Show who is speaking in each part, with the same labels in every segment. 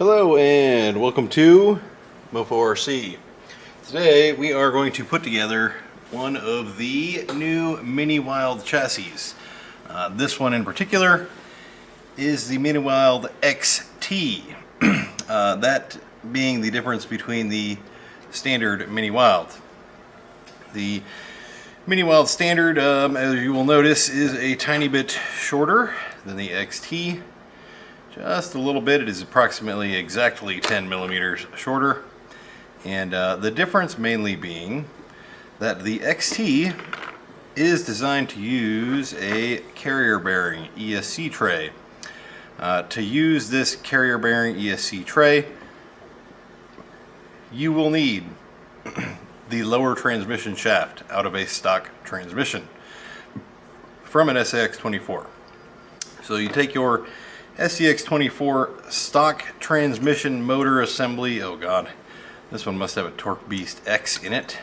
Speaker 1: Hello and welcome to Mofo Rc. Today we are going to put together one of the new Mini Wild chassis. This one in particular is the Mini Wild XT. That being the difference between the standard Mini Wild. The Mini Wild Standard, as you will notice, is a tiny bit shorter than the XT. Just a little bit. It is approximately exactly 10 millimeters shorter. And the difference mainly being that the XT is designed to use a carrier bearing ESC tray. To use this carrier bearing ESC tray, you will need the lower transmission shaft out of a stock transmission from an SAX-24. So you take your SCX-24 stock transmission motor assembly. Oh god, this one must have a Torque Beast X in it.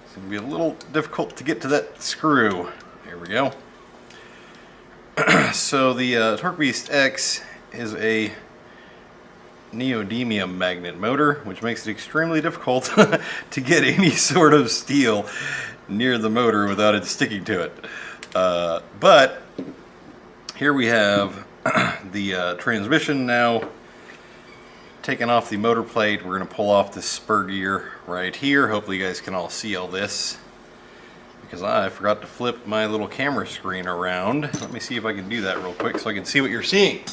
Speaker 1: It's going to be a little difficult to get to that screw. There we go. So the Torque Beast X is a neodymium magnet motor, which makes it extremely difficult to get any sort of steel near the motor without it sticking to it. But here we have the transmission now taken off the motor plate. We're going to pull off this spur gear right here. Hopefully you guys can all see all this, because I forgot to flip my little camera screen around. Let me see if I can do that real quick so I can see what you're seeing.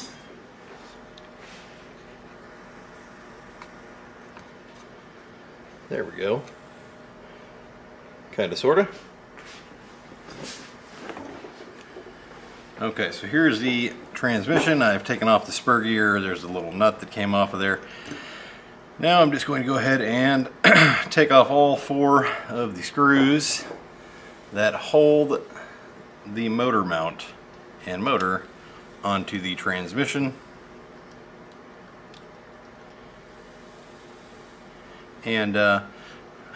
Speaker 1: There we go. Kinda, sorta. Okay, so here's the transmission. I've taken off the spur gear. There's a little nut that came off of there. Now I'm just going to go ahead and take off all 4 of the screws that hold the motor mount and motor onto the transmission. And I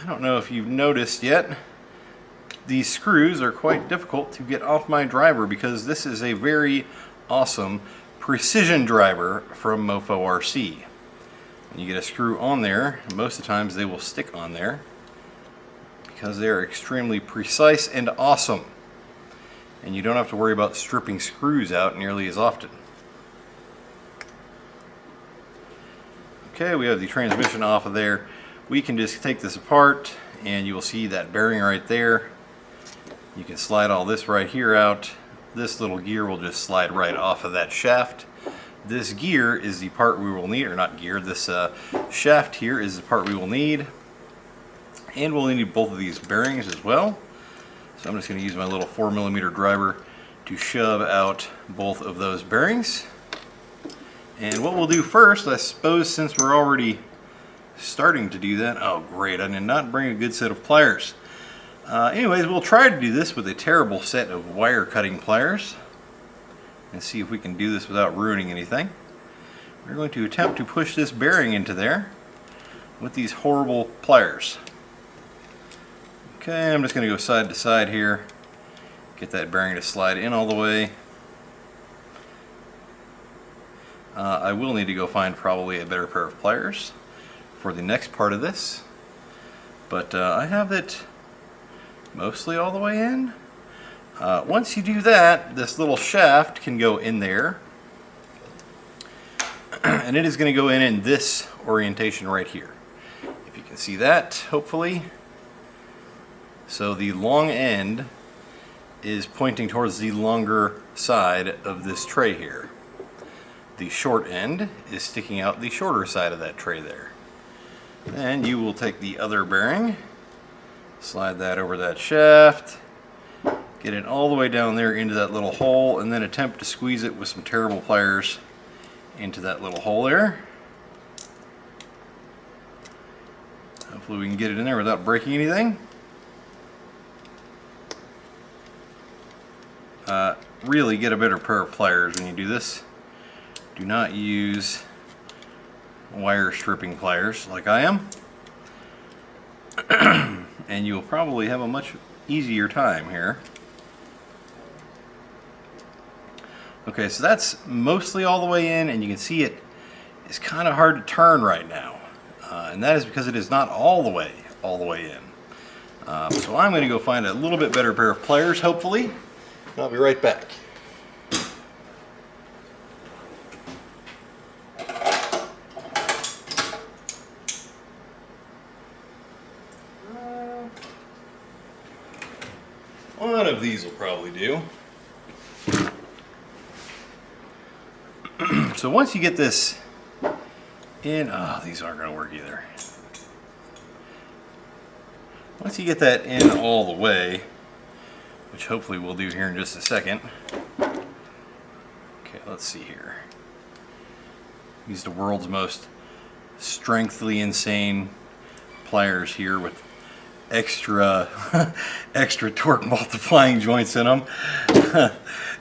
Speaker 1: don't know if you've noticed yet, these screws are quite difficult to get off my driver because this is a very awesome precision driver from Mofo Rc. When you get a screw on there, most of the times they will stick on there because they are extremely precise and awesome. And you don't have to worry about stripping screws out nearly as often. Okay, we have the transmission off of there. We can just take this apart and you will see that bearing right there. You can slide all this right here out. This little gear will just slide right off of that shaft. This gear is the part we will need, or not gear, this shaft here is the part we will need. And we'll need both of these bearings as well. So I'm just going to use my little 4mm driver to shove out both of those bearings. And what we'll do first, I suppose, since we're already starting to do that. Oh great, I did not bring a good set of pliers. Anyways, we'll try to do this with a terrible set of wire cutting pliers and see if we can do this without ruining anything. We're going to attempt to push this bearing into there with these horrible pliers. Okay, I'm just going to go side to side here, get that bearing to slide in all the way. I will need to go find probably a better pair of pliers for the next part of this, but I have it mostly all the way in. Once you do that, this little shaft can go in there, and it is going to go in this orientation right here. If you can see that, hopefully. So the long end is pointing towards the longer side of this tray here. The short end is sticking out the shorter side of that tray there. Then you will take the other bearing, slide that over that shaft, get it all the way down there into that little hole, and then attempt to squeeze it with some terrible pliers into that little hole there. Hopefully we can get it in there without breaking anything. Really get a better pair of pliers when you do this. Do not use wire stripping pliers like I am. And you'll probably have a much easier time here. Okay, so that's mostly all the way in, and you can see it is kind of hard to turn right now. And that is because it is not all the way in. So I'm going to go find a little bit better pair of pliers, hopefully. And I'll be right back. One of these will probably do. So once you get this in, oh, these aren't going to work either. Once you get that in all the way, which hopefully we'll do here in just a second. Okay, let's see here. Use the world's most strengthily insane pliers here with extra torque multiplying joints in them.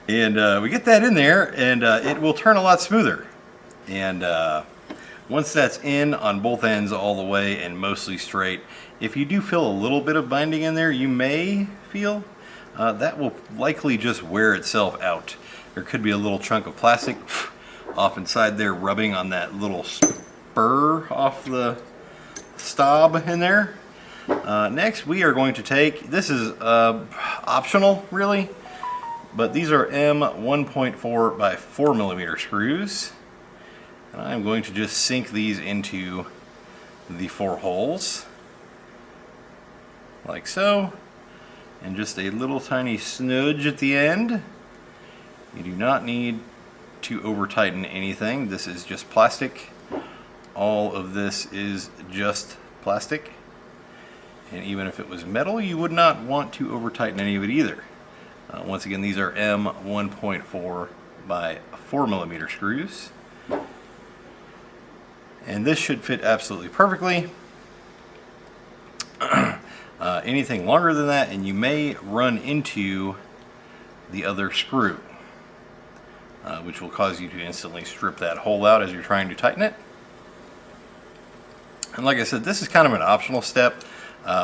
Speaker 1: And we get that in there, and it will turn a lot smoother. And once that's in on both ends all the way and mostly straight, if you do feel a little bit of binding in there, you may feel that will likely just wear itself out. There could be a little chunk of plastic off inside there rubbing on that little spur off the stob in there. Next we are going to take, this is optional really, but these are M1.4 by 4 millimeter screws. And I'm going to just sink these into the 4 holes, like so, and just a little tiny snudge at the end. You do not need to over tighten anything. This is just plastic. All of this is just plastic. And even if it was metal, you would not want to over tighten any of it either. Once again, these are M1.4 by 4 millimeter screws. And this should fit absolutely perfectly. Anything longer than that and you may run into the other screw, which will cause you to instantly strip that hole out as you're trying to tighten it. And like I said, this is kind of an optional step.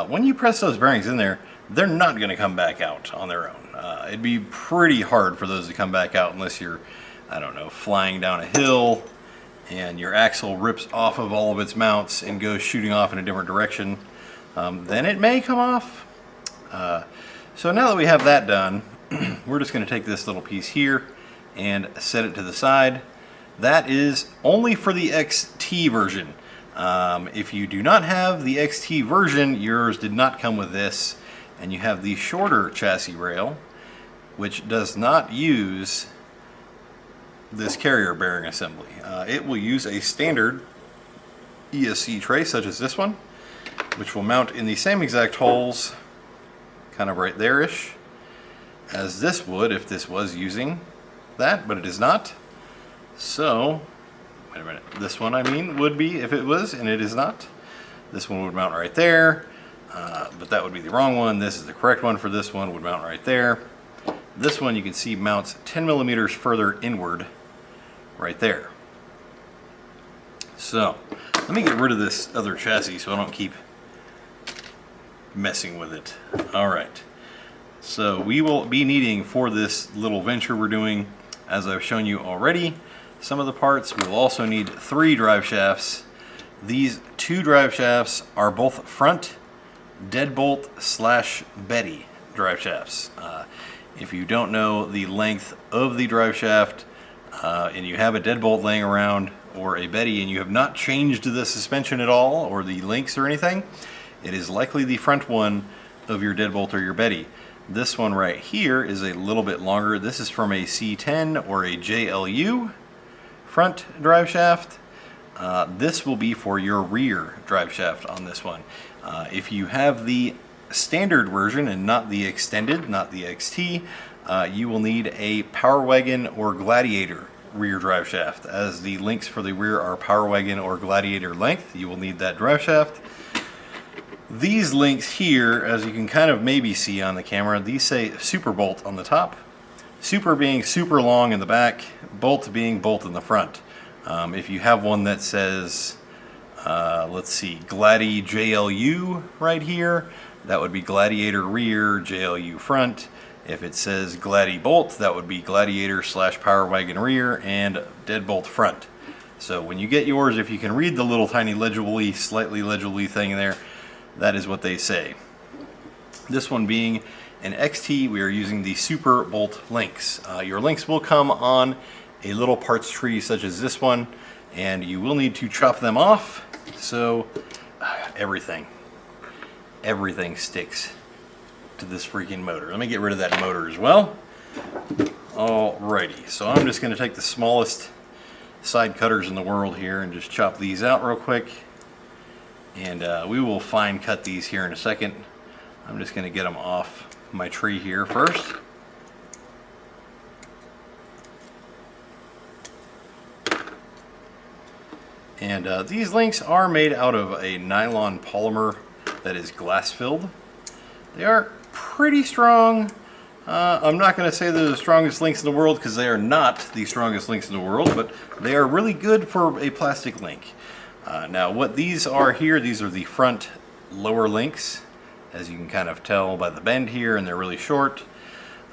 Speaker 1: When you press those bearings in there, they're not going to come back out on their own. It'd be pretty hard for those to come back out unless you're, I don't know, flying down a hill and your axle rips off of all of its mounts and goes shooting off in a different direction. Then it may come off. So now that we have that done, we're just going to take this little piece here and set it to the side. That is only for the XT version. If you do not have the XT version, yours did not come with this, and you have the shorter chassis rail, which does not use this carrier bearing assembly. It will use a standard ESC tray such as this one, which will mount in the same exact holes, kind of right there-ish, as this would if this was using that, but it is not. So, wait a minute, this one I mean would be if it was, and it is not. This one would mount right there, but that would be the wrong one. This is the correct one for this one, would mount right there. This one you can see mounts 10 millimeters further inward right there. So, let me get rid of this other chassis so I don't keep messing with it. Alright, so we will be needing for this little venture we're doing, as I've shown you already, some of the parts. We'll also need 3 drive shafts. These 2 drive shafts are both front deadbolt / Betty drive shafts. If you don't know the length of the drive shaft and you have a deadbolt laying around or a Betty and you have not changed the suspension at all or the links or anything, it is likely the front one of your deadbolt or your Betty. This one right here is a little bit longer. This is from a C10 or a JLU front drive shaft. This will be for your rear drive shaft on this one. If you have the standard version and not the extended, not the XT, you will need a Power Wagon or Gladiator rear drive shaft. As the links for the rear are Power Wagon or Gladiator length, you will need that drive shaft. These links here, as you can kind of maybe see on the camera, these say Super Bolt on the top, Super being super long in the back, Bolt being bolt in the front. If you have one that says, let's see, Gladi JLU right here, that would be Gladiator rear, JLU front. If it says Gladi Bolt, that would be Gladiator / Power Wagon rear and Deadbolt front. So when you get yours, if you can read the little tiny legibly, slightly legibly thing there, that is what they say. This one being an XT, we are using the Super Bolt links. Your links will come on a little parts tree such as this one, and you will need to chop them off. So everything sticks to this freaking motor. Let me get rid of that motor as well. Alrighty, so I'm just going to take the smallest side cutters in the world here and just chop these out real quick. And we will fine cut these here in a second. I'm just going to get them off my tree here first. And these links are made out of a nylon polymer that is glass filled. They are pretty strong. I'm not going to say they're the strongest links in the world because they are not the strongest links in the world, but they are really good for a plastic link. Now what these are here, these are the front lower links, as you can kind of tell by the bend here, and they're really short.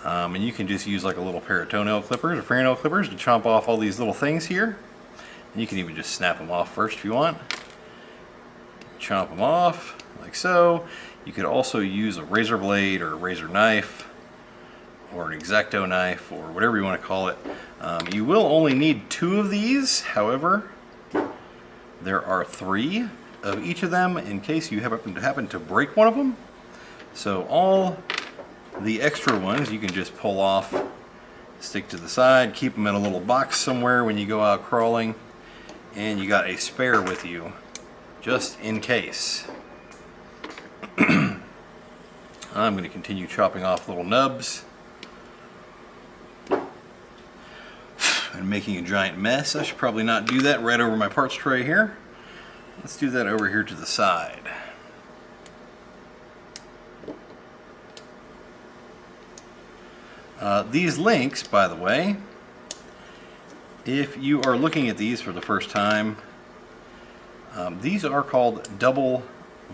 Speaker 1: And you can just use like a little pair of toenail clippers or fingernail clippers to chomp off all these little things here. And you can even just snap them off first if you want. Chomp them off like so. You could also use a razor blade or a razor knife or an X-Acto knife or whatever you want to call it. You will only need 2 of these. However, there are 3 of each of them in case you happen to break one of them. So all the extra ones you can just pull off, stick to the side, keep them in a little box somewhere when you go out crawling, and you got a spare with you just in case. I'm going to continue chopping off little nubs and making a giant mess. I should probably not do that right over my parts tray here. Let's do that over here to the side. These links, by the way, if you are looking at these for the first time, these are called double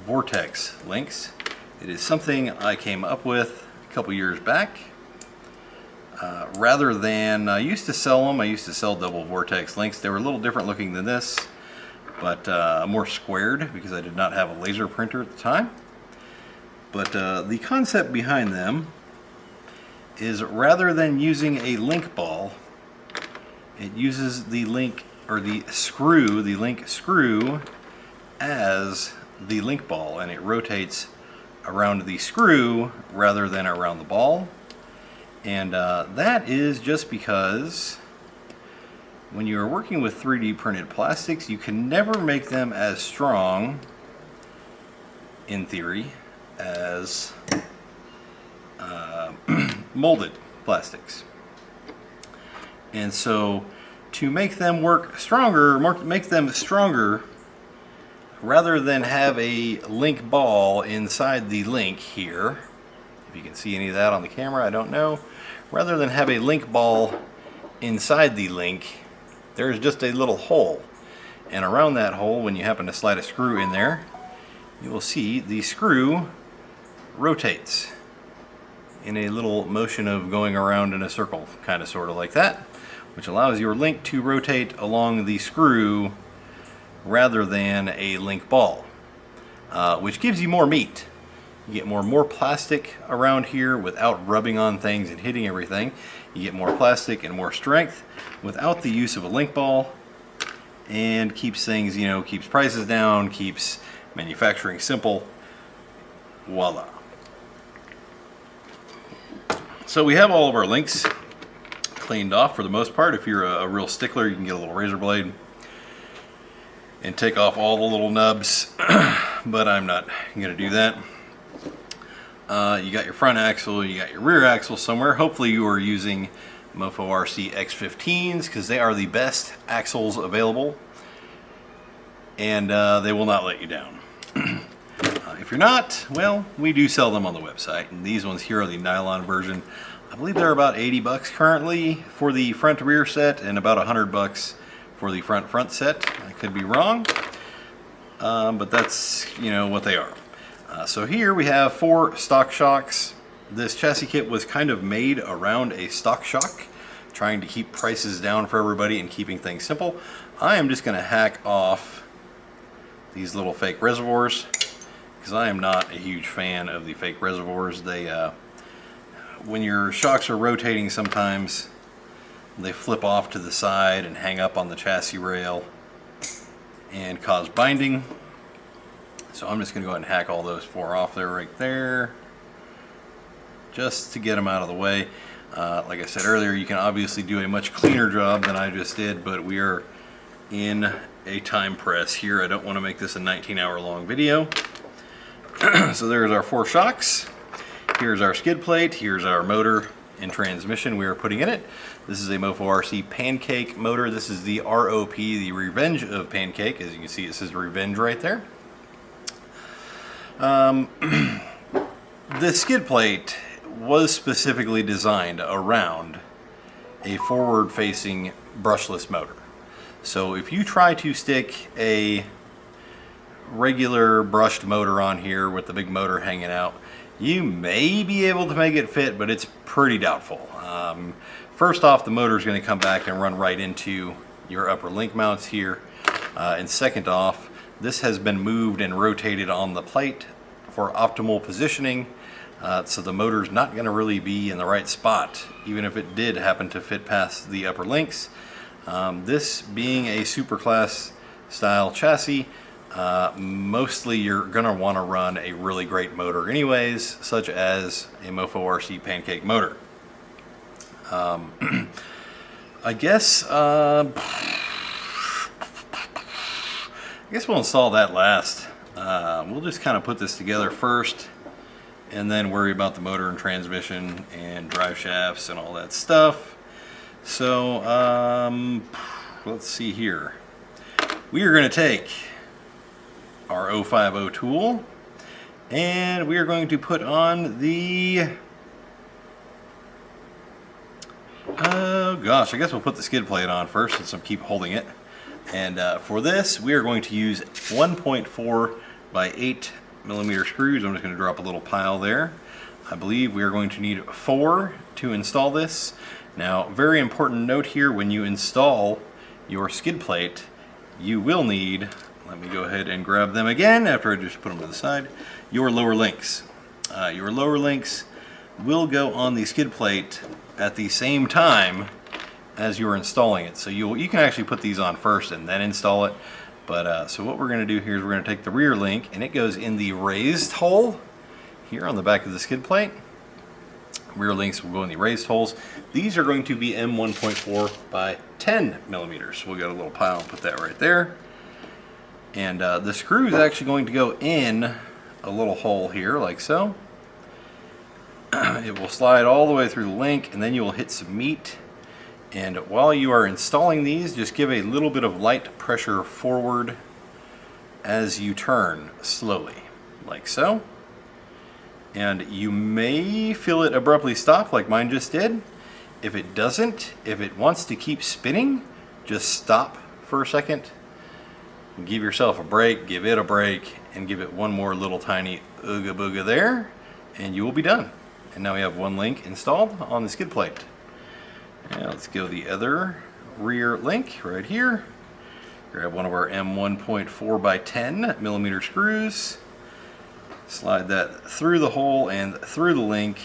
Speaker 1: vortex links. It is something I came up with a couple years back. Rather than, I used to sell them, I used to sell double vortex links. They were a little different looking than this, but more squared because I did not have a laser printer at the time. But the concept behind them is rather than using a link ball, it uses the link or the link screw as the link ball, and it rotates around the screw rather than around the ball. And that is just because when you are working with 3D printed plastics, you can never make them as strong, in theory, as molded plastics. And so to make them work stronger, make them stronger, rather than have a link ball inside the link here, if you can see any of that on the camera, I don't know. Rather than have a link ball inside the link, there's just a little hole. And around that hole, when you happen to slide a screw in there, you will see the screw rotates in a little motion of going around in a circle, kind of sort of like that, which allows your link to rotate along the screw rather than a link ball, which gives you more meat. You get more plastic around here without rubbing on things and hitting everything. You get more plastic and more strength without the use of a link ball, and keeps things, keeps prices down, keeps manufacturing simple. Voila. So we have all of our links cleaned off for the most part. If you're a real stickler, you can get a little razor blade and take off all the little nubs, but I'm not going to do that. You got your front axle, you got your rear axle somewhere. Hopefully you are using Mofo Rc X15s because they are the best axles available, and they will not let you down. If you're not, well, we do sell them on the website, and these ones here are the nylon version. I believe they're about 80 bucks currently for the front rear set, and about 100 bucks for the front set. I could be wrong, but that's what they are. So here we have 4 stock shocks. This chassis kit was kind of made around a stock shock trying to keep prices down for everybody and keeping things simple, I am just going to hack off these little fake reservoirs, because I am not a huge fan of the fake reservoirs. They, when your shocks are rotating, sometimes they flip off to the side and hang up on the chassis rail and cause binding. So I'm just going to go ahead and hack all those 4 off there, right there, just to get them out of the way. Like I said earlier, you can obviously do a much cleaner job than I just did, but we are in a time press here. I don't want to make this a 19-hour long video. So there's our 4 shocks. Here's our skid plate. Here's our motor and transmission we are putting in it. This is a Mofo Rc Pancake motor. This is the ROP, the Revenge of Pancake. As you can see, it says Revenge right there. The skid plate was specifically designed around a forward-facing brushless motor. So if you try to stick a regular brushed motor on here with the big motor hanging out, you may be able to make it fit, but it's pretty doubtful. First off, the motor is going to come back and run right into your upper link mounts here. And second off, this has been moved and rotated on the plate for optimal positioning. So the motor's not going to really be in the right spot, even if it did happen to fit past the upper links. This being a superclass style chassis, mostly you're going to want to run a really great motor anyways, such as a Mofo Rc Pancake motor. I guess we'll install that last. We'll just kind of put this together first and then worry about the motor and transmission and drive shafts and all that stuff. So let's see here. We are going to take our 050 tool and we are going to put on the, oh gosh, I guess we'll put the skid plate on first since I keep holding it. And for this, we are going to use 1.4 by 8 millimeter screws. I'm just going to drop a little pile there. I believe we are going to need 4 to install this. Now, very important note here, when you install your skid plate, you will need, let me go ahead and grab them again after I just put them to the side, your lower links. Your lower links will go on the skid plate at the same time as you're installing it. So you can actually put these on first and then install it. But so what we're going to do here is we're going to take the rear link, and it goes in the raised hole here on the back of the skid plate. Rear links will go in the raised holes. These are going to be M1.4 by 10 millimeters. So we'll get a little pile and put that right there. And the screw is actually going to go in a little hole here like so. It will slide all the way through the link, and then you will hit some meat. And while you are installing these, just give a little bit of light pressure forward as you turn slowly, like so. And you may feel it abruptly stop like mine just did. If it doesn't, if it wants to keep spinning, just stop for a second. Give yourself a break, give it a break, and give it one more little tiny ooga booga there, and you will be done. And now we have one link installed on the skid plate. Now let's go the other rear link right here. Grab one of our M1.4 by 10 millimeter screws. Slide that through the hole and through the link,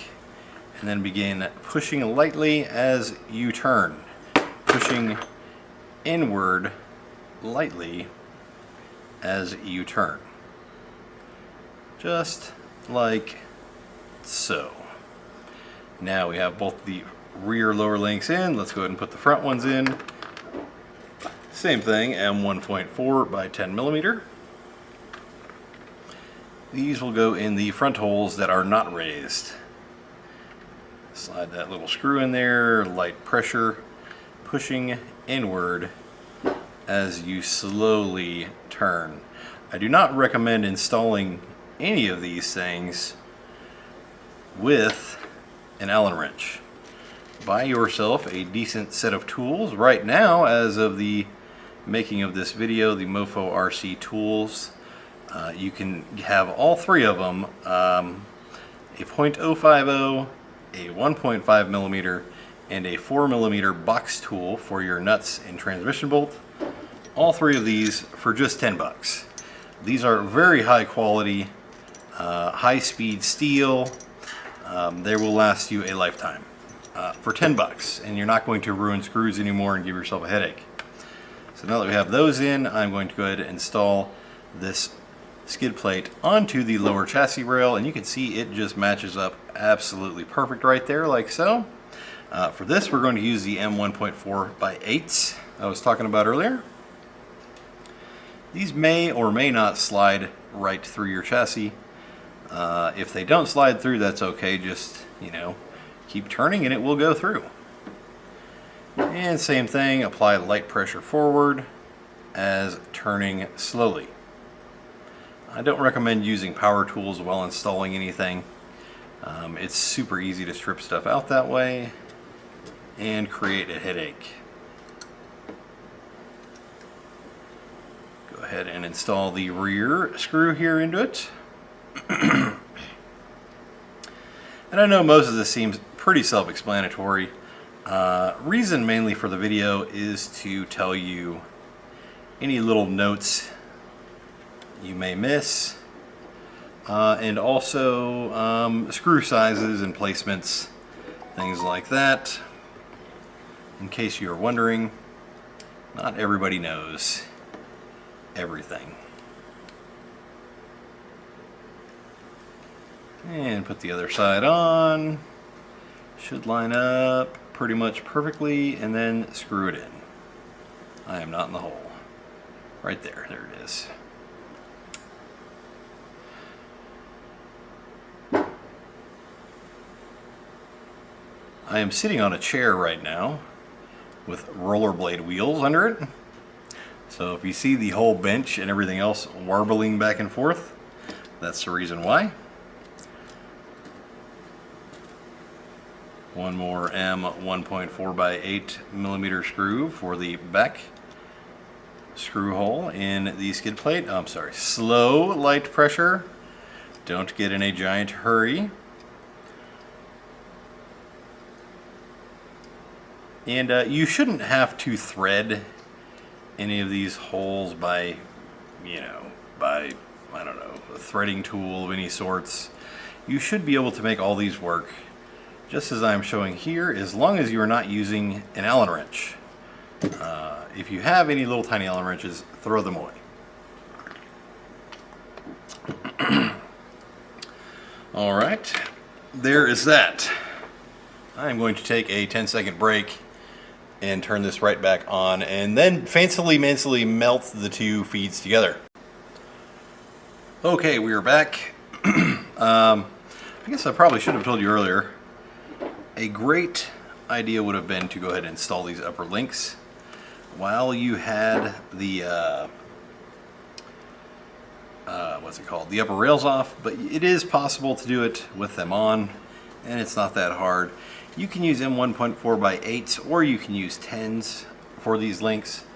Speaker 1: and then begin pushing lightly as you turn. Pushing inward lightly as you turn. Just like so. Now we have both the rear lower links in. Let's go ahead and put the front ones in. Same thing, M1.4 by 10 millimeter. These will go in the front holes that are not raised. Slide that little screw in there, light pressure, pushing inward as you slowly turn. I do not recommend installing any of these things with an Allen wrench. Buy yourself a decent set of tools. Right now, as of the making of this video, the Mofo Rc tools, you can have all 3 of them, a .050, a 1.5 millimeter, and a 4mm box tool for your nuts and transmission bolt. All three of these for just 10 bucks. These are very high quality, high speed steel. They will last you a lifetime for 10 bucks, and you're not going to ruin screws anymore and give yourself a headache. So now that we have those in, I'm going to go ahead and install this skid plate onto the lower chassis rail, and you can see it just matches up absolutely perfect right there, like so. For this, we're going to use the M1.4x8s I was talking about earlier. These may or may not slide right through your chassis. If they don't slide through, that's okay. Just, keep turning and it will go through. And same thing, apply light pressure forward as turning slowly. I don't recommend using power tools while installing anything. It's super easy to strip stuff out that way and create a headache. Go ahead and install the rear screw here into it. And I know most of this seems pretty self-explanatory. Reason mainly for the video is to tell you any little notes you may miss, and also screw sizes and placements, things like that. In case you're wondering, not everybody knows everything. And put the other side on. Should line up pretty much perfectly, and then screw it in. I am not in the hole. Right there, there it is. I am sitting on a chair right now with rollerblade wheels under it. So if you see the whole bench and everything else warbling back and forth, that's the reason why. One more M1.4x8mm screw for the back screw hole in the skid plate. I'm sorry, slow light pressure. Don't get in a giant hurry. And you shouldn't have to thread any of these holes by, I don't know, a threading tool of any sorts. You should be able to make all these work just as I'm showing here, as long as you're not using an Allen wrench. If you have any little tiny Allen wrenches, throw them away. All right, there is that. I'm going to take a 10-second break and turn this right back on, and then fancily melt the two feeds together. Okay, we are back. I guess I probably should have told you earlier. A great idea would have been to go ahead and install these upper links while you had the the upper rails off, but it is possible to do it with them on, and it's not that hard. You can use M1.4x8s, or you can use 10s for these links.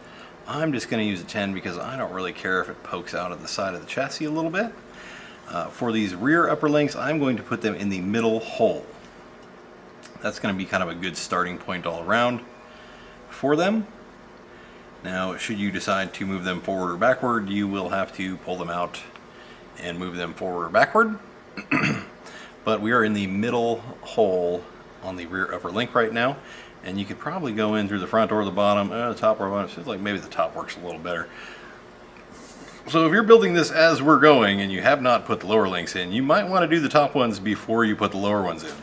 Speaker 1: I'm just going to use a 10 because I don't really care if it pokes out of the side of the chassis a little bit. For these rear upper links, I'm going to put them in the middle hole. That's going to be kind of a good starting point all around for them. Now, should you decide to move them forward or backward, you will have to pull them out and move them forward or backward. But we are in the middle hole on the rear upper link right now, and you could probably go in through the front or the bottom, the top or bottom. It feels like maybe the top works a little better. So if you're building this as we're going and you have not put the lower links in, you might want to do the top ones before you put the lower ones in.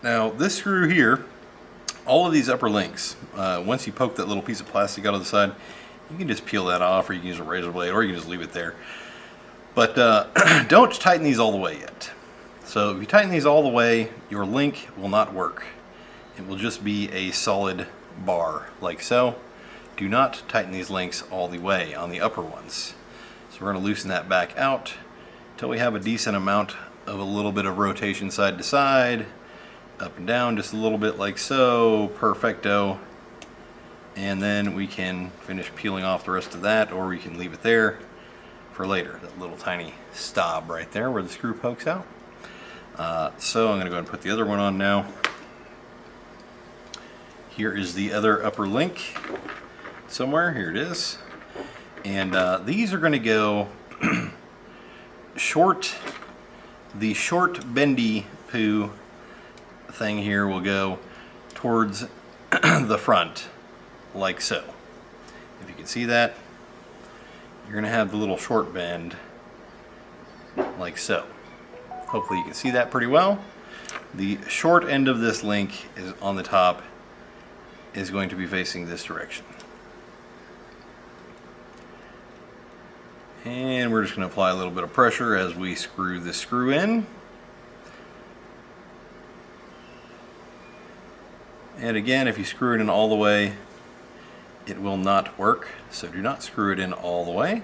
Speaker 1: Now this screw here, all of these upper links, once you poke that little piece of plastic out of the side, you can just peel that off, or you can use a razor blade, or you can just leave it there. But don't tighten these all the way yet. So if you tighten these all the way, your link will not work. It will just be a solid bar, like so. Do not tighten these links all the way on the upper ones. So we're going to loosen that back out until we have a decent amount of a little bit of rotation side to side, up and down just a little bit like so, perfecto. And then we can finish peeling off the rest of that, or we can leave it there for later, that little tiny stop right there where the screw pokes out. So I'm going to go ahead and put the other one on now. Here is the other upper link somewhere. Here it is. And these are going to go short. The short bendy poo thing here will go towards the front, like so. If you can see that, you're going to have the little short bend like so. Hopefully you can see that pretty well. The short end of this link is on the top, is going to be facing this direction. And we're just going to apply a little bit of pressure as we screw this screw in. And again, if you screw it in all the way, it will not work. So do not screw it in all the way.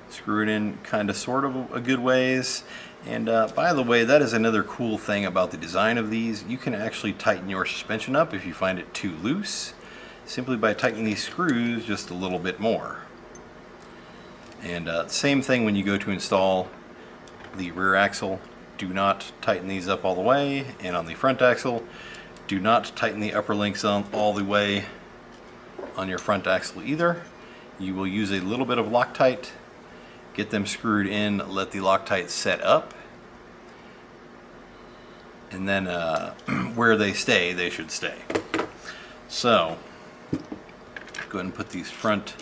Speaker 1: Screw it in kind of sort of a good ways. And by the way, that is another cool thing about the design of these. You can actually tighten your suspension up if you find it too loose, simply by tightening these screws just a little bit more. And same thing when you go to install the rear axle. Do not tighten these up all the way. And on the front axle, do not tighten the upper links on all the way on your front axle either. You will use a little bit of Loctite, get them screwed in, let the Loctite set up, and then where they stay, they should stay. So go ahead and put these front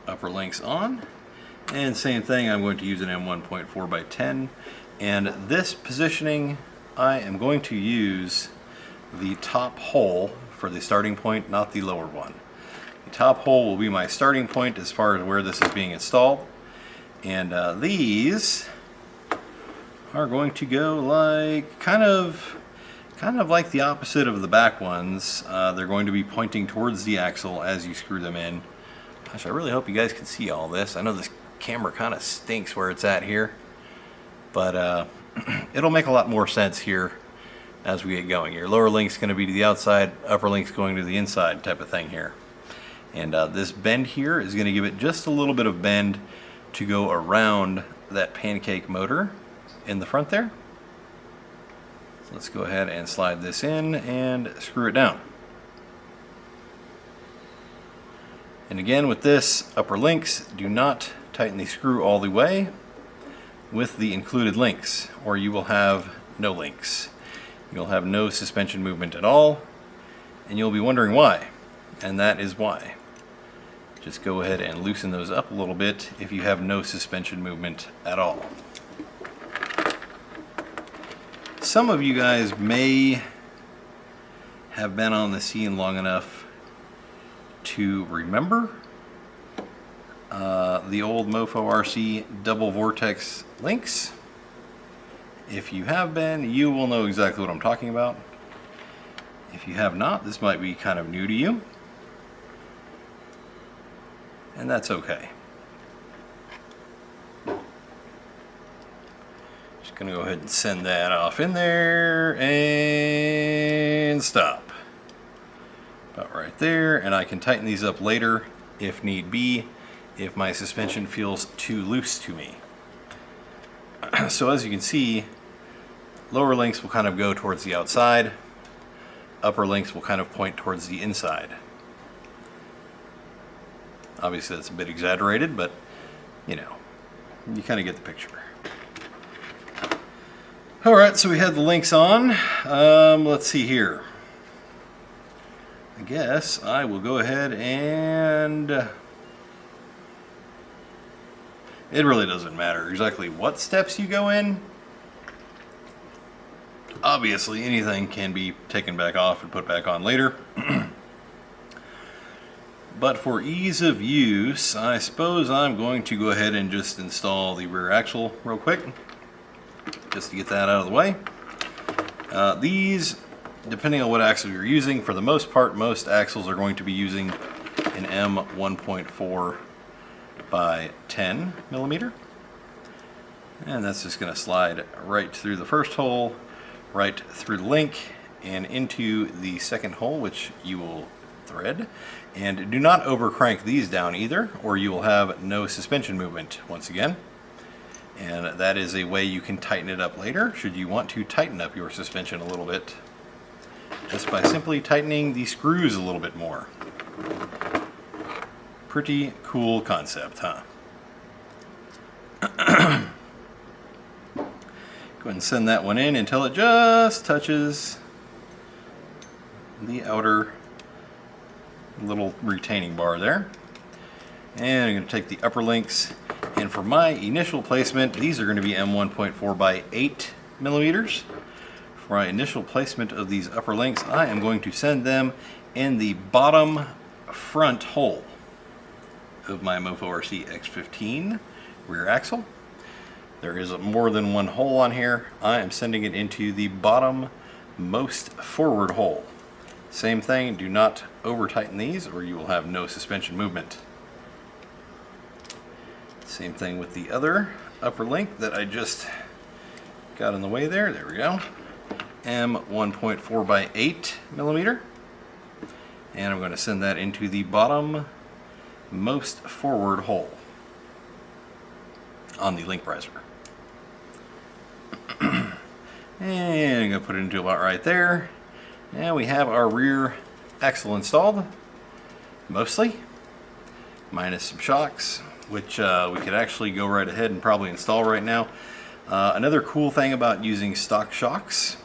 Speaker 1: upper links on. And same thing, I'm going to use an M1.4 by 10. And this positioning, I am going to use the top hole for the starting point, not the lower one. The top hole will be my starting point as far as where this is being installed. And these are going to go like kind of like the opposite of the back ones. They're going to be pointing towards the axle as you screw them in. Gosh, I really hope you guys can see all this. I know this camera kind of stinks where it's at here, but it'll make a lot more sense here as we get going. Your lower link's going to be to the outside, upper link's going to the inside type of thing here. And this bend here is going to give it just a little bit of bend to go around that pancake motor in the front there. So let's go ahead and slide this in and screw it down. And again, with this, upper links, do not tighten the screw all the way with the included links, or you will have no links. You'll have no suspension movement at all, and you'll be wondering why. And that is why. Just go ahead and loosen those up a little bit if you have no suspension movement at all. Some of you guys may have been on the scene long enough to remember the old Mofo Rc double vortex links. If you have been, you will know exactly what I'm talking about. If you have not, this might be kind of new to you. And that's okay. Just going to go ahead and send that off in there and stop. About right there. And I can tighten these up later if need be, if my suspension feels too loose to me. So as you can see, lower links will kind of go towards the outside. Upper links will kind of point towards the inside. Obviously that's a bit exaggerated, but you know, you kind of get the picture. Alright, so we have the links on. Let's see here. I guess I will go ahead and... It really doesn't matter exactly what steps you go in. Obviously, anything can be taken back off and put back on later. But for ease of use, I suppose I'm going to go ahead and just install the rear axle real quick, just to get that out of the way. These, depending on what axle you're using, for the most part, most axles are going to be using an M1.4 by 10 millimeter. And that's just going to slide right through the first hole, right through the link, and into the second hole, which you will thread. And do not over crank these down either, or you will have no suspension movement once again. And that is a way you can tighten it up later, should you want to tighten up your suspension a little bit. just by simply tightening the screws a little bit more. Pretty cool concept, huh? Go ahead and send that one in until it just touches the outer little retaining bar there. And I'm going to take the upper links, and for my initial placement, these are going to be M1.4 by 8 millimeters. For my initial placement of these upper links, I am going to send them in the bottom front hole of my Mofo Rc X15 rear axle. There is more than one hole on here. I am sending it into the bottom most forward hole. Same thing, do not over tighten these or you will have no suspension movement. Same thing with the other upper link that I just got in the way there. There we go. M1.4 by 8 millimeter. And I'm going to send that into the bottom most forward hole on the link riser. And I'm going to put it into about right there. And we have our rear axle installed, mostly, minus some shocks, which we could actually go right ahead and probably install right now. Another cool thing about using stock shocks,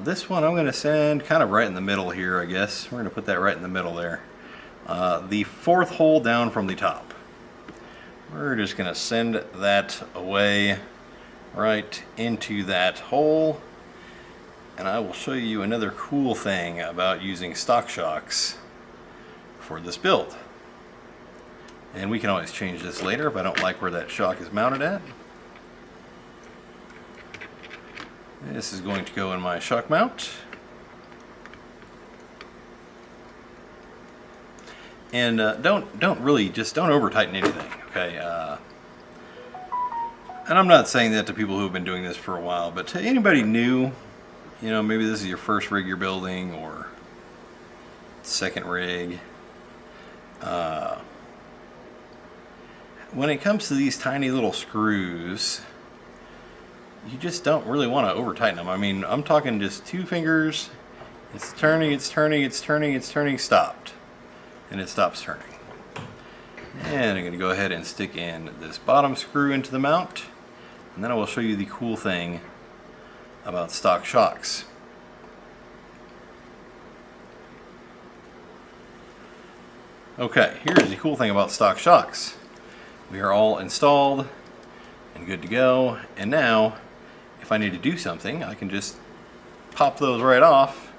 Speaker 1: this one I'm going to send kind of right in the middle here, I guess. We're going to put that right in the middle there. The fourth hole down from the top. We're just going to send that away right into that hole. And I will show you another cool thing about using stock shocks for this build. And we can always change this later if I don't like where that shock is mounted at. This is going to go in my shock mount. And don't over tighten anything, okay? And I'm not saying that to people who have been doing this for a while, but to anybody new, you know, maybe this is your first rig you're building or second rig. When it comes to these tiny little screws, you just don't really want to over tighten them. I mean, I'm talking just 2 fingers. It's turning, it's turning, it's turning, it's turning, stopped. And it stops turning. And I'm going to go ahead and stick in this bottom screw into the mount. And then I will show you the cool thing about stock shocks. Okay, here's the cool thing about stock shocks. We are all installed and good to go. And now, if I need to do something, I can just pop those right off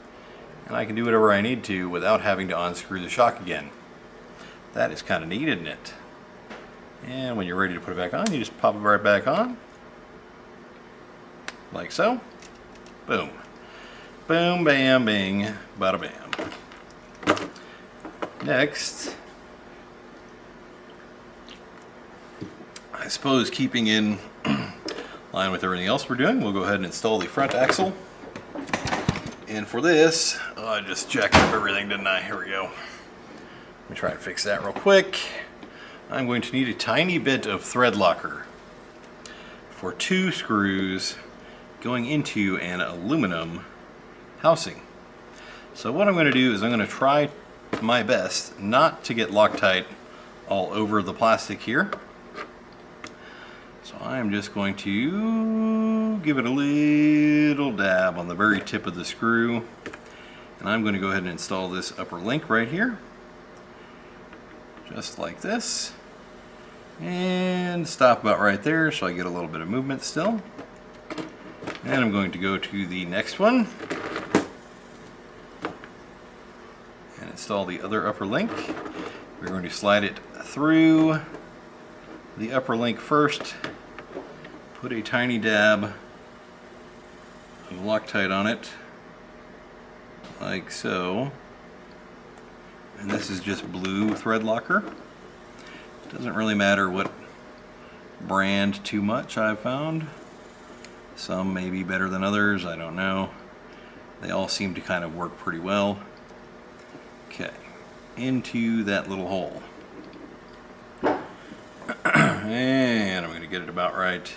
Speaker 1: and I can do whatever I need to without having to unscrew the shock again. That is kind of neat, isn't it? And when you're ready to put it back on, you just pop it right back on. Like so. Boom. Boom, bam, bing, bada bam. Next, I suppose keeping in line with everything else we're doing, we'll go ahead and install the front axle. And for this, I just jacked up everything, didn't I? Here we go. Let me try and fix that real quick. I'm going to need a tiny bit of thread locker for 2 screws going into an aluminum housing. So what I'm going to do is I'm going to try my best not to get Loctite all over the plastic here. So I'm just going to give it a little dab on the very tip of the screw. And I'm going to go ahead and install this upper link right here. Just like this. And stop about right there so I get a little bit of movement still. And I'm going to go to the next one. And install the other upper link. We're going to slide it through the upper link first. Put a tiny dab of Loctite on it, like so. And this is just blue thread locker. Doesn't really matter what brand too much, I've found. Some may be better than others, I don't know. They all seem to kind of work pretty well. Okay, into that little hole. And I'm going to get it about right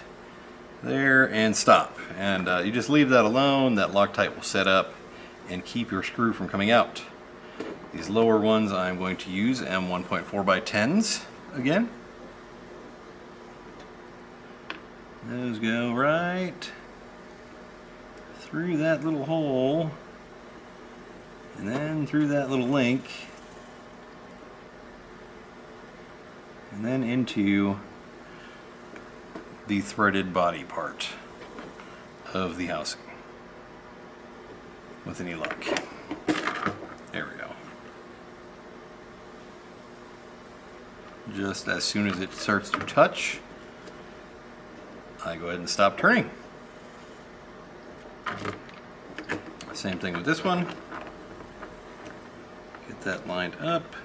Speaker 1: there and stop. And you just leave that alone. That Loctite will set up and keep your screw from coming out. These lower ones I'm going to use M1.4x10s again. Those go right through that little hole and then through that little link and then into the threaded body part of the housing with any luck. There we go. Just as soon as it starts to touch, I go ahead and stop turning. Same thing with this one. Get that lined up.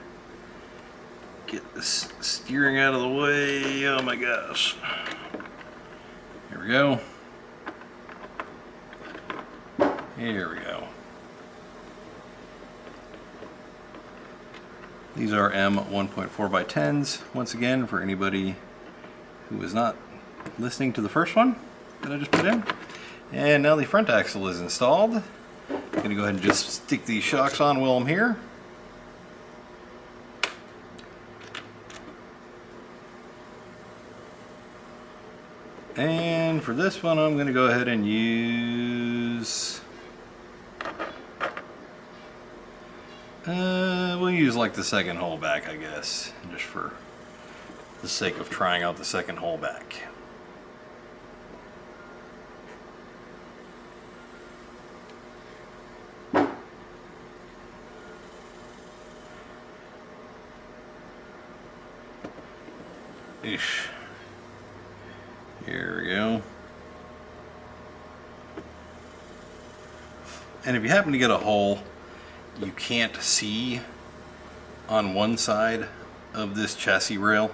Speaker 1: Get this steering out of the way. Oh my gosh. Here we go. Here we go. These are M1.4x10s, once again, for anybody who is not listening to the first one that I just put in. And now the front axle is installed. I'm going to go ahead and just stick these shocks on while I'm here. And for this one, I'm going to go ahead and use... we'll use like the second hole back, I guess, just for the sake of trying out the second hole back. Ish. Here we go. And if you happen to get a hole you can't see on one side of this chassis rail,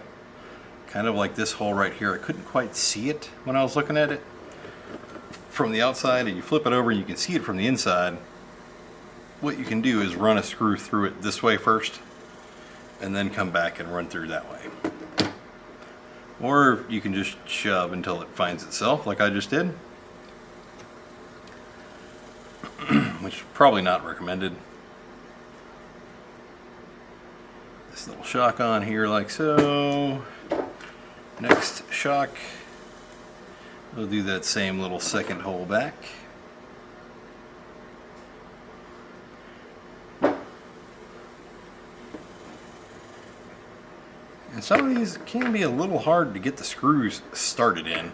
Speaker 1: kind of like this hole right here, I couldn't quite see it when I was looking at it from the outside, and you flip it over and you can see it from the inside. What you can do is run a screw through it this way first and then come back and run through that way. Or you can just shove until it finds itself like I just did, which is probably not recommended. This little shock on here like so. Next shock, we'll do that same little second hole back. And some of these can be a little hard to get the screws started in,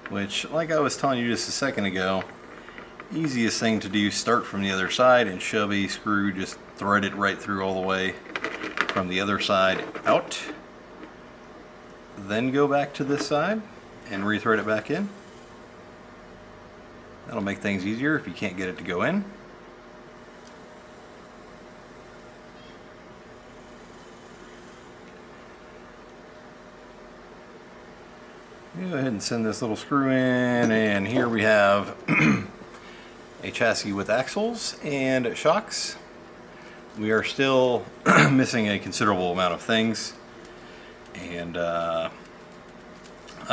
Speaker 1: which, like I was telling you just a second ago, easiest thing to do, start from the other side and shove a screw, just thread it right through all the way from the other side out. Then go back to this side and rethread it back in. That'll make things easier if you can't get it to go in. Go ahead and send this little screw in, and here we have a chassis with axles and shocks. We are still missing a considerable amount of things, and I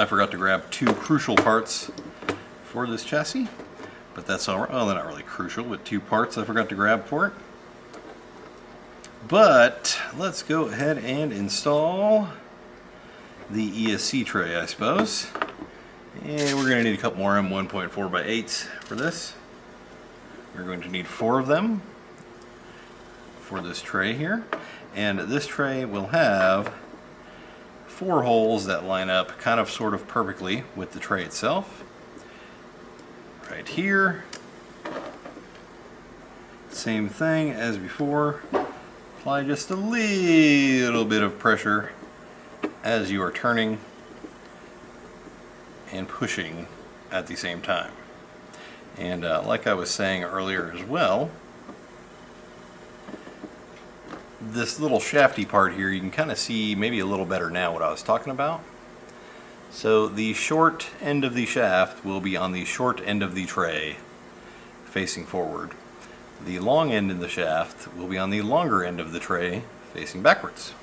Speaker 1: forgot to grab two crucial parts for this chassis, but that's all right. Well, they're not really crucial, but two parts I forgot to grab for it. But let's go ahead and install the ESC tray, I suppose. And we're going to need a couple more M1.4x8s for this. We're going to need 4 of them for this tray here. And this tray will have 4 holes that line up kind of sort of perfectly with the tray itself. Right here. Same thing as before. Apply just a little bit of pressure as you are turning and pushing at the same time. And like I was saying earlier as well, this little shafty part here, you can kind of see maybe a little better now what I was talking about. So the short end of the shaft will be on the short end of the tray facing forward. The long end of the shaft will be on the longer end of the tray facing backwards.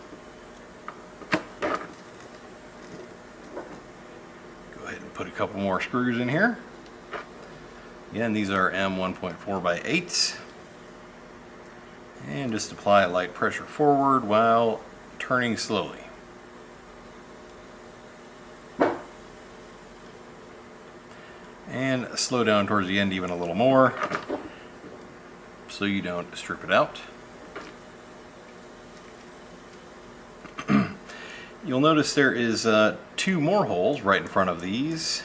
Speaker 1: Put a couple more screws in here. Again, these are M1.4x8s. And just apply light pressure forward while turning slowly. And slow down towards the end even a little more so you don't strip it out. You'll notice there is 2 more holes right in front of these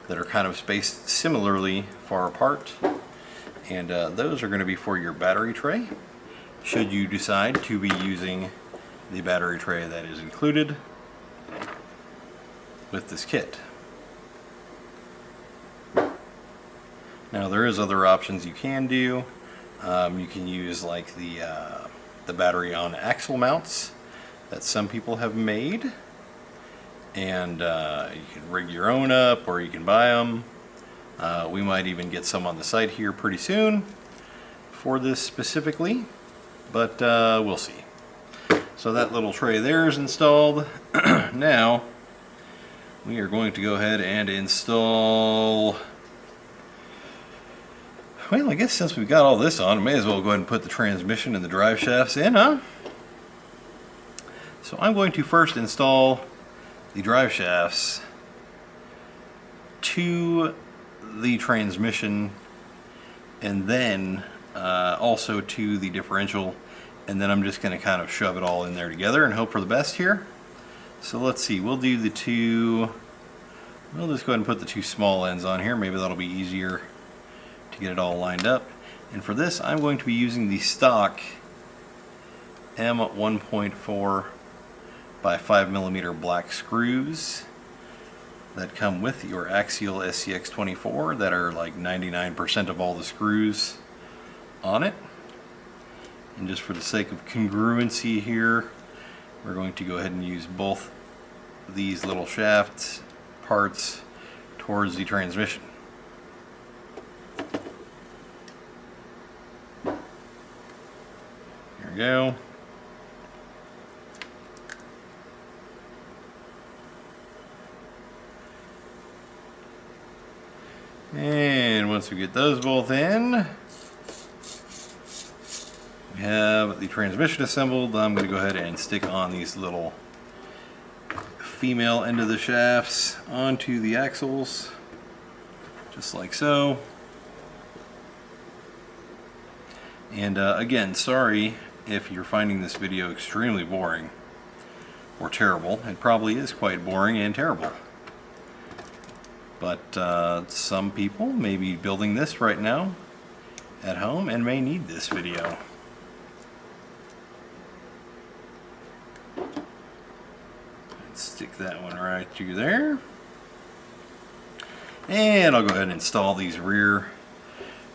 Speaker 1: that are kind of spaced similarly far apart, and those are going to be for your battery tray should you decide to be using the battery tray that is included with this kit. Now there is other options you can do. You can use like the battery on axle mounts that some people have made, and you can rig your own up or you can buy them. We might even get some on the site here pretty soon for this specifically, but we'll see. So that little tray there is installed. Now we are going to go ahead and install, well, I guess since we've got all this on, I may as well go ahead and put the transmission and the drive shafts in, huh? So I'm going to first install the drive shafts to the transmission, and then also to the differential, and then I'm just going to kind of shove it all in there together and hope for the best here. So let's see, we'll do the 2, we'll just go ahead and put the 2 small ends on here. Maybe that'll be easier to get it all lined up. And for this I'm going to be using the stock M1.4 by 5mm black screws that come with your axial SCX24 that are like 99% of all the screws on it. And just for the sake of congruency here, we're going to go ahead and use both these little shaft parts towards the transmission. There we go. And once we get those both in, we have the transmission assembled. I'm going to go ahead and stick on these little female end of the shafts onto the axles, just like so. And again, sorry if you're finding this video extremely boring or terrible. It probably is quite boring and terrible. But some people may be building this right now at home and may need this video. Let's stick that one right through there. And I'll go ahead and install these rear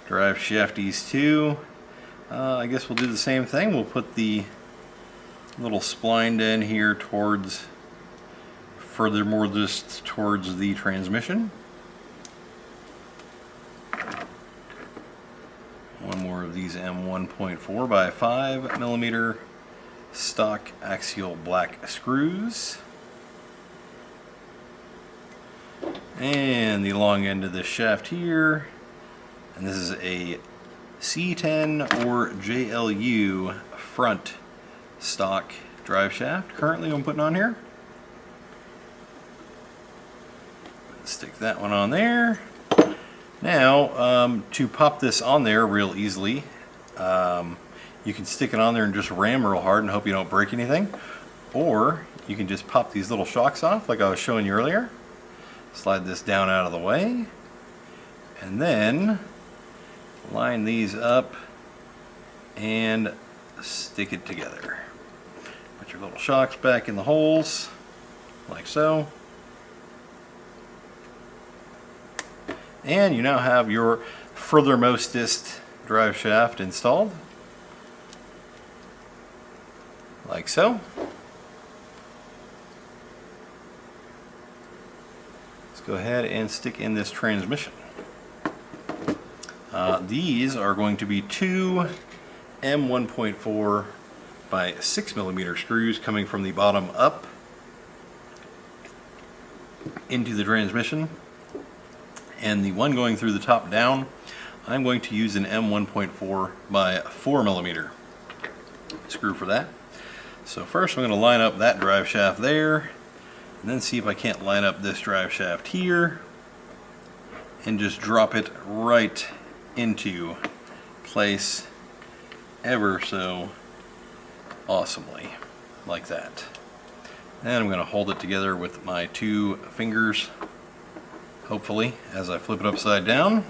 Speaker 1: drive shafties too. I guess we'll do the same thing. We'll put the little splined end here towards, furthermore just towards the transmission. One more of these M1.4 by 5mm stock axial black screws. And the long end of this shaft here. And this is a C10 or JLU front stock drive shaft currently I'm putting on here. Stick that one on there. Now to pop this on there real easily, you can stick it on there and just ram real hard and hope you don't break anything, or you can just pop these little shocks off like I was showing you earlier. Slide this down out of the way and then line these up and stick it together. Put your little shocks back in the holes like so. And you now have your furthermostest drive shaft installed, like so. Let's go ahead and stick in this transmission. These are going to be 2 M1.4 by 6mm screws coming from the bottom up into the transmission. And the one going through the top down, I'm going to use an M1.4 by 4mm screw for that. So first I'm going to line up that drive shaft there, and then see if I can't line up this drive shaft here, and just drop it right into place ever so awesomely, like that. And I'm going to hold it together with my 2 fingers, hopefully, as I flip it upside down,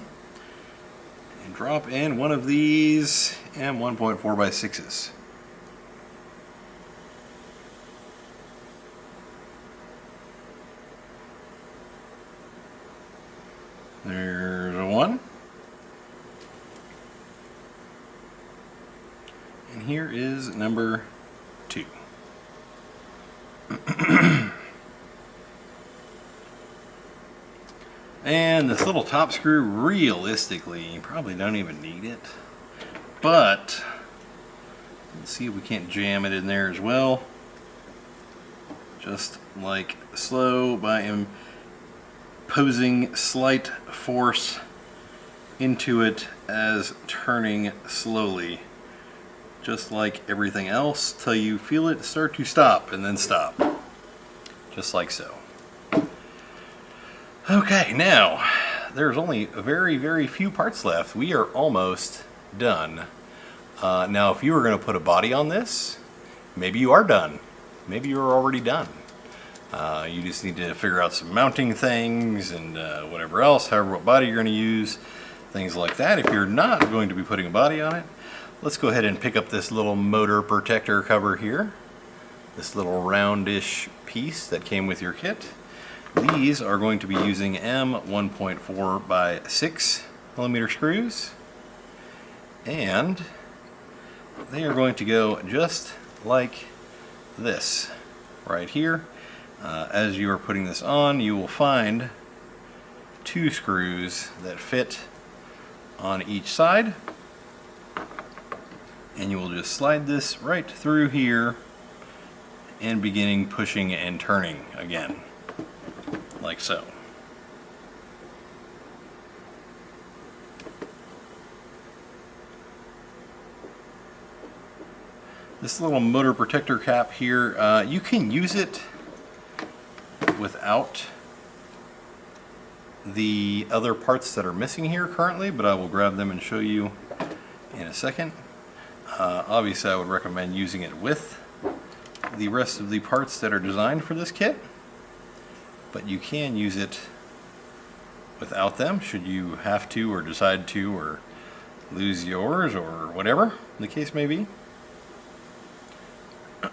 Speaker 1: and drop in one of these M1.4x6s. There's a 1. And here is number 2. And this little top screw, realistically, you probably don't even need it. But let's see if we can't jam it in there as well. Just like slow, by imposing slight force into it as turning slowly, just like everything else, till you feel it start to stop, and then stop, just like so. Okay, now there's only very few parts left. We are almost done. Now if you were going to put a body on this, maybe you are done, maybe you're already done. You just need to figure out some mounting things and whatever else, what body you're going to use, things like that. If you're not going to be putting a body on it, let's go ahead and pick up this little motor protector cover here, this little roundish piece that came with your kit. These are going to be using M1.4x6mm screws, and they are going to go just like this right here. As you are putting this on, you will find 2 screws that fit on each side, and you will just slide this right through here and beginning pushing and turning again, like so. This little motor protector cap here, you can use it without the other parts that are missing here currently, but I will grab them and show you in a second. Obviously I would recommend using it with the rest of the parts that are designed for this kit, but you can use it without them should you have to, or decide to, or lose yours, or whatever the case may be.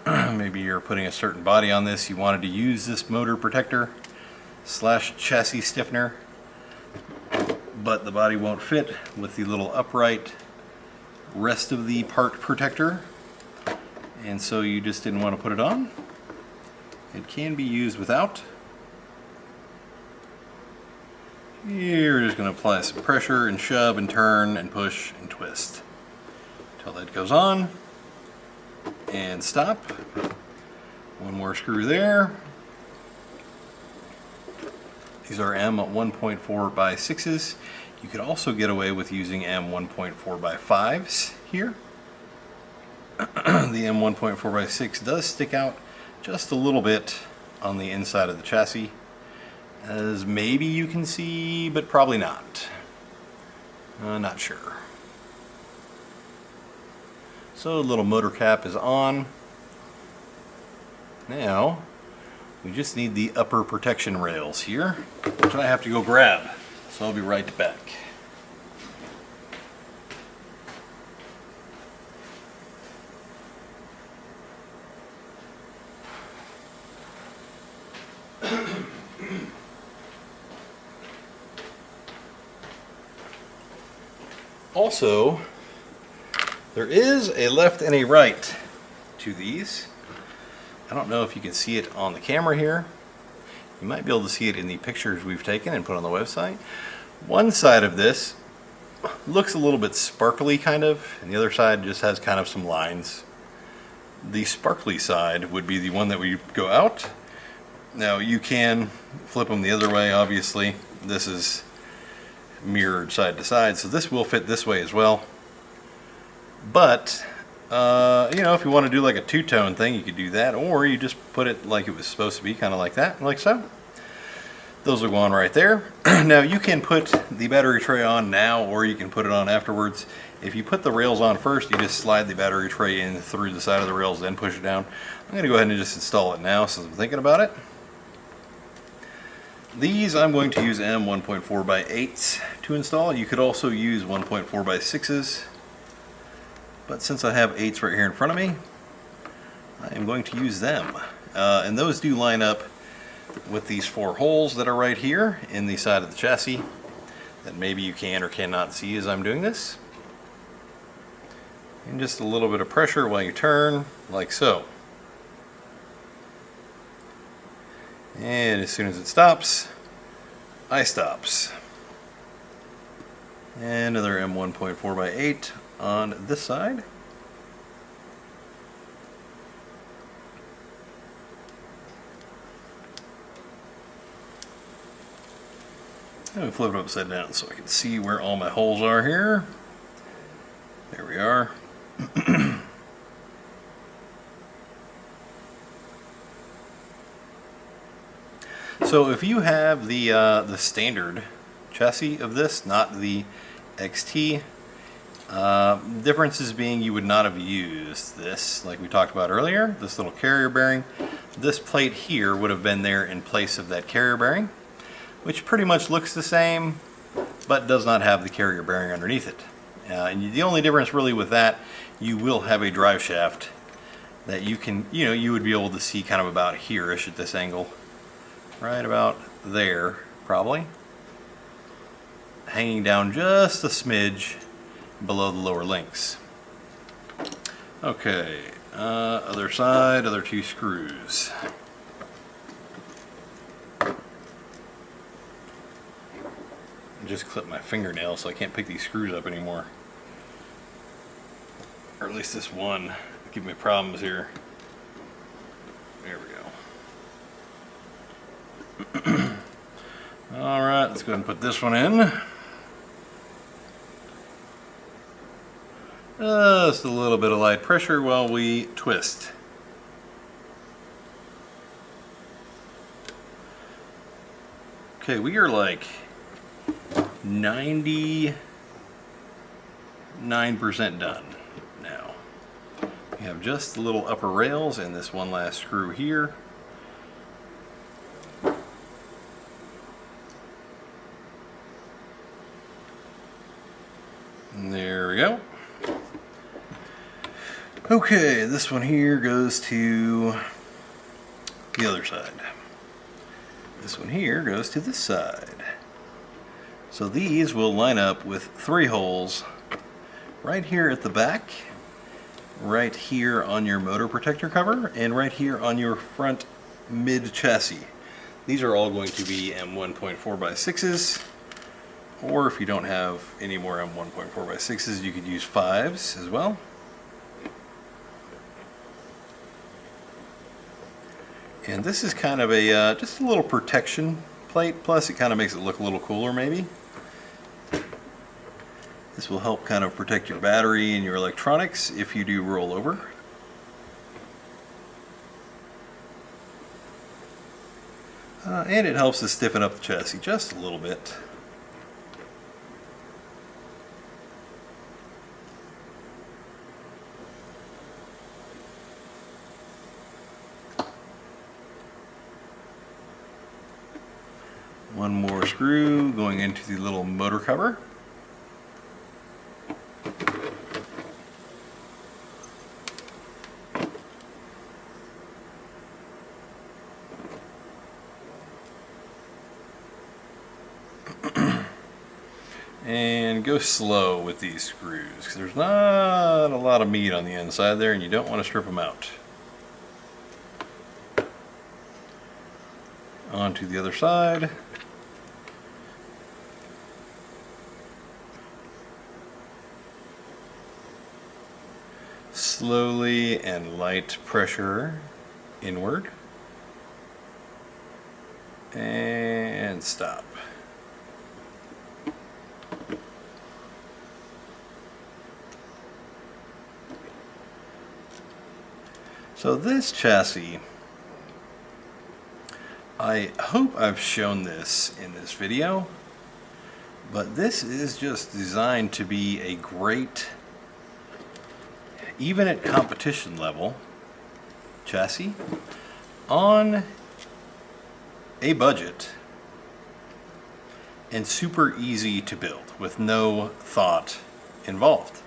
Speaker 1: Maybe you're putting a certain body on this, you wanted to use this motor protector / chassis stiffener, but the body won't fit with the little upright rest of the part protector, and so you just didn't want to put it on. It can be used without. You're just going to apply some pressure and shove and turn and push and twist until that goes on, and stop. One more screw there. These are M1.4x6s. You could also get away with using M1.4x5s here. The M1.4x6 does stick out just a little bit on the inside of the chassis, as maybe you can see, but probably not. Not sure. So the little motor cap is on. Now we just need the upper protection rails here, which I have to go grab, so I'll be right back. Also, there is a left and a right to these. I don't know if you can see it on the camera here. You might be able to see it in the pictures we've taken and put on the website. One side of this looks a little bit sparkly kind of, and the other side just has kind of some lines. The sparkly side would be the one that we go out. Now you can flip them the other way, obviously. This is mirrored side to side, so this will fit this way as well. But You know, if you want to do like a two-tone thing, you could do that, or you just put it like it was supposed to be, kind of like that, like so. Those will go on right there. Now you can put the battery tray on now, or you can put it on afterwards. If you put the rails on first, you just slide the battery tray in through the side of the rails, then push it down. I'm going to go ahead and just install it now since I'm thinking about it. These I'm going to use M1.4x8s to install. You could also use 1.4x6s, but since I have 8s right here in front of me, I am going to use them. And those do line up with these 4 holes that are right here in the side of the chassis that maybe you can or cannot see as I'm doing this. And just a little bit of pressure while you turn, like so. And as soon as it stops, I stops. And another M1.4x8 on this side. Let me flip it upside down so I can see where all my holes are here. There we are. So if you have the standard chassis of this, not the XT, differences being you would not have used this, like we talked about earlier, this little carrier bearing. This plate here would have been there in place of that carrier bearing, which pretty much looks the same, but does not have the carrier bearing underneath it. And the only difference really with that, you will have a drive shaft that you can, you would be able to see kind of about here-ish at this angle. Right about there, probably. Hanging down just a smidge below the lower links. Okay, other side, other 2 screws. I just clipped my fingernail, so I can't pick these screws up anymore. Or at least this one. Give me problems here. There we go. Alright, let's go ahead and put this one in. Just a little bit of light pressure while we twist. Okay, we are like 99% done now. We have just the little upper rails and this one last screw here. And there we go. Okay, this one here goes to the other side. This one here goes to this side. So these will line up with 3 holes right here at the back, right here on your motor protector cover, and right here on your front mid chassis. These are all going to be M1.4x6s, or if you don't have any more M1.4x6s, you could use 5s as well. And this is kind of a just a little protection plate, plus it kind of makes it look a little cooler maybe. This will help kind of protect your battery and your electronics if you do roll over. And it helps to stiffen up the chassis just a little bit. One more screw going into the little motor cover. And go slow with these screws because there's not a lot of meat on the inside there and you don't want to strip them out. On to the other side. Slowly and light pressure inward. And stop. So this chassis, I hope I've shown this in this video, but this is just designed to be a great, even at competition level, chassis on a budget and super easy to build with no thought involved.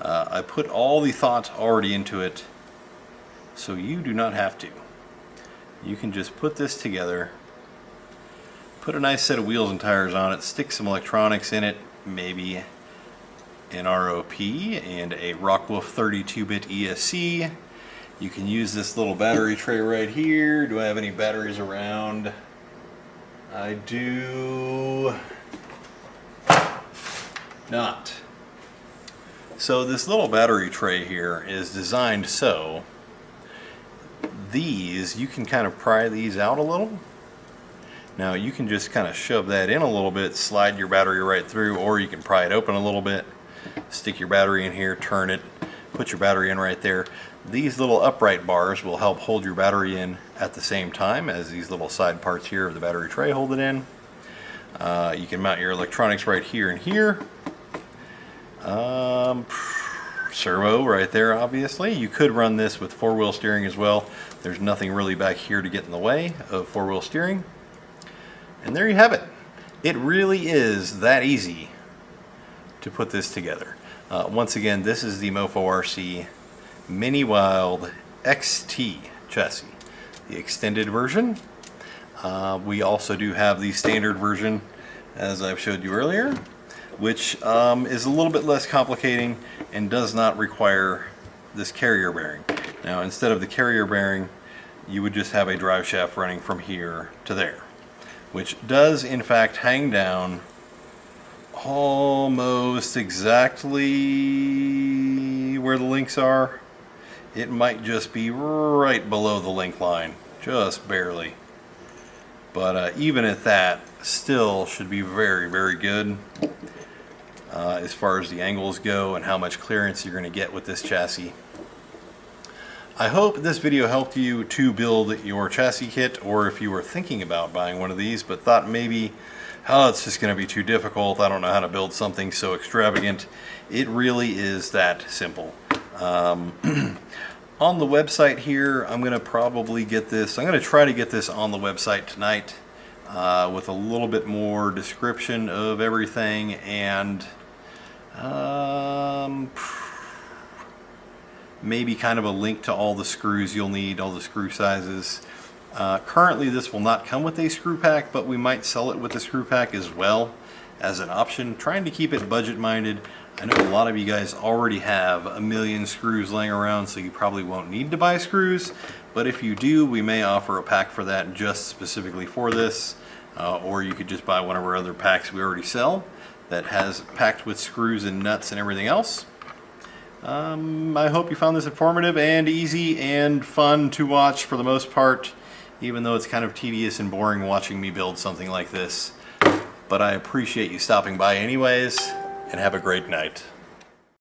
Speaker 1: I put all the thought already into it, so you do not have to. You can just put this together, put a nice set of wheels and tires on it, stick some electronics in it, maybe an ROP and a Rockwolf 32-bit ESC. You can use this little battery tray right here. Do I have any batteries around? I do not. So this little battery tray here is designed so these, you can kind of pry these out a little. Now you can just kind of shove that in a little bit, slide your battery right through, or you can pry it open a little bit, stick your battery in here, turn it, put your battery in right there. These little upright bars will help hold your battery in at the same time as these little side parts here of the battery tray hold it in. You can mount your electronics right here and here. Servo right there, obviously. You could run this with four-wheel steering as well. There's nothing really back here to get in the way of four-wheel steering. And there you have it. It really is that easy to put this together. Once again, this is the Mofo Rc Mini Wild XT chassis, the extended version. We also do have the standard version, as I've showed you earlier, which is a little bit less complicating and does not require this carrier bearing. Now, instead of the carrier bearing, you would just have a drive shaft running from here to there, which does in fact hang down almost exactly where the links are. It might just be right below the link line, just barely. But even at that, still should be very, very good as far as the angles go and how much clearance you're going to get with this chassis. I hope this video helped you to build your chassis kit, or if you were thinking about buying one of these but thought maybe, oh, it's just going to be too difficult, I don't know how to build something so extravagant. It really is that simple. On the website here, I'm going to probably get this, I'm going to try to get this on the website tonight with a little bit more description of everything, and maybe kind of a link to all the screws you'll need, all the screw sizes. Currently this will not come with a screw pack, but we might sell it with a screw pack as well as an option, trying to keep it budget minded. I know a lot of you guys already have a million screws laying around, so you probably won't need to buy screws, but if you do, we may offer a pack for that just specifically for this, or you could just buy one of our other packs we already sell that has packed with screws and nuts and everything else. I hope you found this informative and easy and fun to watch for the most part, even though it's kind of tedious and boring watching me build something like this. But I appreciate you stopping by anyways, and have a great night.